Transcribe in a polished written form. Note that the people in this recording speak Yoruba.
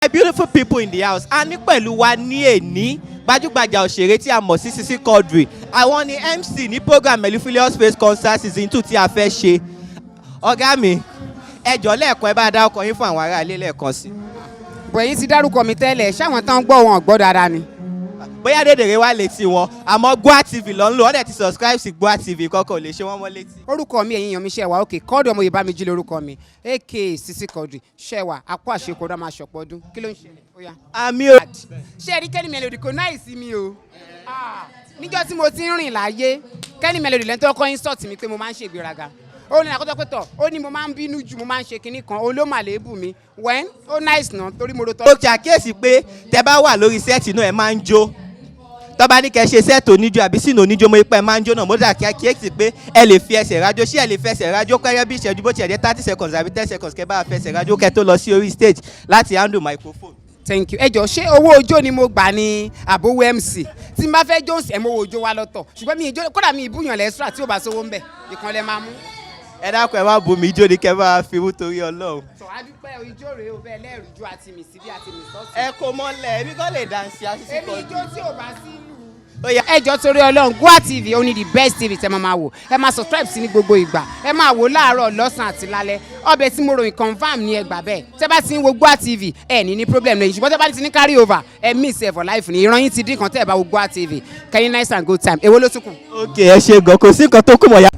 My beautiful people in the house, a ní pẹ̀lú wa ní èní gbajúgbajà òṣèré tí a mọ̀ sí Sisi Quadri. Àwọn ni MC ní program Mellifluous Face Concert Season 2 tí a fẹ́ ṣe. Ọ̀gá mi, ẹ jọ̀ọ́ lẹ́ẹ̀kan ẹ bá dá ọkọ yín fún àwọn ará ilé lẹ́ẹ̀kan sí. Bọ̀yìn ti dárúkọ mi tẹ́lẹ̀, ṣáwọn tán gbọ́ wọn gbọ́ dáadáa ni. Bóyá dédèrè wá létí wọn, àmọ́ GboahTv ló ń lò, wọ́n dẹ̀ ti subscribe sí GboahTv kọ́kọ́ ò lè ṣe wọ́n mọ́ létí. Orúkọ mi ẹ̀yin èèyàn mi Ṣẹ́wà, òkè Quadri ọmọ Yorùbá mi jí lórúkọ mi, aka Sisi Quadri, Ṣẹ́wà, àpò àṣekò ọdún máa ṣọ̀pọ̀ ọdún, kí ló ń ṣẹlẹ̀? Ó yá. Àmì o. Ṣé ẹ̀rí Kenny Melody kò náà sí mi o? Níjọ́ tí mo ti ń rìn láyé, Kenny Melody lẹ́ńtọ́ kọ́ insult mi pé mo máa ń ṣègbéraga. Ó ní àkọ́tọ́ pé tọ̀, ó ní mo máa ń bínú jù, mo máa ń ṣe kinní kan, olómàlébù mi, wẹ́n, ó nice náà torí mo ro tọ́. Ó ṣàkíyèsí pé tẹ bá wà lórí sẹ́ẹ̀tì náà ẹ máa ń jó. Tó bá ní kẹ́ ṣe sẹ́ẹ̀tì oníjó àbí sínú oníjó mo ipá ẹ máa ń jó náà, mo dà kíyèsí pé ẹ lè fi ẹsẹ̀ rájó, ṣé ẹ lè fẹsẹ̀ rájó kẹ́rẹ́ bí ìṣẹ́jú bó ti ẹ̀jẹ̀ 30 seconds àbí 10 seconds kẹ́ bá fẹsẹ̀ rájó kẹ́ tó lọ sí orí stage láti handle microphone. Thank you. Ẹ jọ̀ọ́ ṣé owó ojó ni mo gbà ní àbówó MC tí n bá fẹ́ jó ẹ̀ mọ́ owó ojó wa lọ́tọ̀ ṣùgbọ́n mi ìjó kódà mi ìbúyàn lẹ́sùrà tí ò bá sówó ń bẹ̀ ìkànlẹ̀ máa mú. Ẹ dákun ẹ má bu mi ijó ni kẹ́ bá fi wú torí Ọlọ́run. Sọ adúpẹ́ ijó rèé o bẹ́ẹ̀ lẹ́rìí ijó àti mi síbí àti mi sọ́ọ̀sì. Ẹ kò mọ́lẹ̀ èmi kàn lè dànsì àṣìṣe èmi ijó tí ò bá sí ìlú. Ẹ jọ̀ọ́ torí Ọlọ́run GboahTv ó ní the best TV tẹ́ máa wò ẹ máa subscribe sí ní gbogbo ìgbà ẹ máa wò láàárọ̀ lọ́sàn àti lálẹ́ ọbẹ̀ tí mo ròyìn confam ní ẹgbà bẹ́ẹ̀ tẹ́ bá ti ń wo GboahTv ẹ ní problem lẹ́yìn ṣùgbọ́n tẹ́ bá ti ní carry over ẹ miss ẹ for life ní ìran yín ti dín kan tẹ́ ẹ bá wo GboahTv kẹ́yìn nice and good time èwo ló tún kù. Ok ẹ ṣe gan kò sí nǹkan tó kù mọ́ ya.